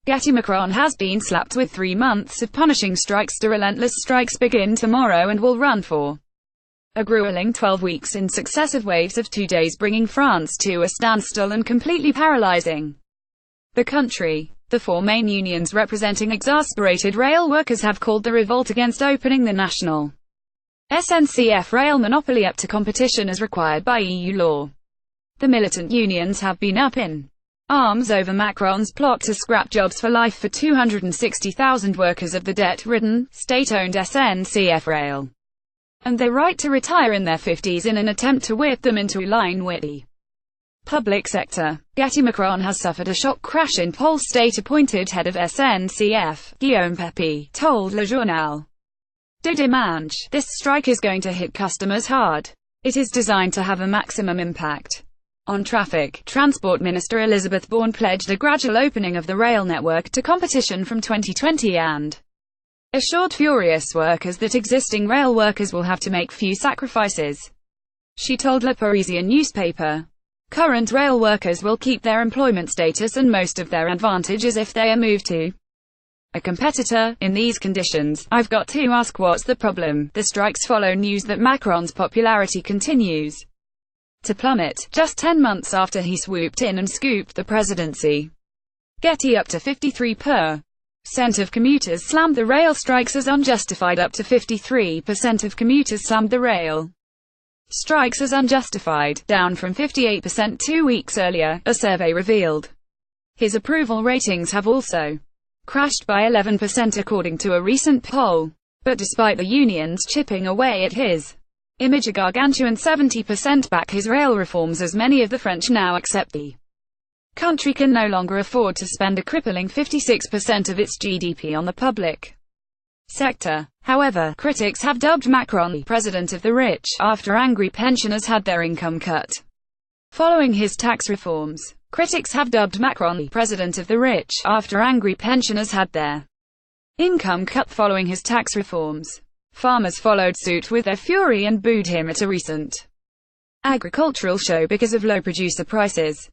GETTYMacron has been slapped with 3 months of punishing strikes. The relentless strikes begin tomorrow and will run for a grueling 12 weeks in successive waves of 2 days, bringing France to a standstill and completely paralysing the country. The 4 main unions representing exasperated rail workers have called the revolt against opening the national SNCF rail monopoly up to competition as required by EU law. The militant unions have been up in arms over Macron's plot to scrap jobs for life for 260,000 workers of the debt-ridden, state-owned SNCF rail, and their right to retire in their 50s in an attempt to whip them into line with the public sector. GETTYMacron has suffered a shock crash in pollsState-appointed head of SNCF, Guillaume Pepy, told Le Journal du Dimanche. This strike is going to hit customers hard. It is designed to have a maximum impact on traffic. Transport Minister Elisabeth Borne pledged a gradual opening of the rail network to competition from 2020 and assured furious workers that existing rail workers will have to make few sacrifices. She told Le Parisien newspaper, "Current rail workers will keep their employment status and most of their advantages if they are moved to a competitor. In these conditions, I've got to ask, what's the problem?" The strikes follow news that Macron's popularity continues to plummet, just 10 months after he swooped in and scooped the presidency. Getty up to 53% of commuters slammed the rail strikes as unjustified. Up to 53% of commuters slammed the rail strikes as unjustified, down from 58% 2 weeks earlier, a survey revealed. His approval ratings have also crashed by 11% according to a recent poll. But despite the unions chipping away at his image, a gargantuan 70% back his rail reforms, as many of the French now accept the country can no longer afford to spend a crippling 56% of its GDP on the public sector. However, critics have dubbed Macron the president of the rich, after angry pensioners had their income cut following his tax reforms. Critics have dubbed Macron the president of the rich, after angry pensioners had their income cut following his tax reforms. Farmers followed suit with their fury and booed him at a recent agricultural show because of low producer prices.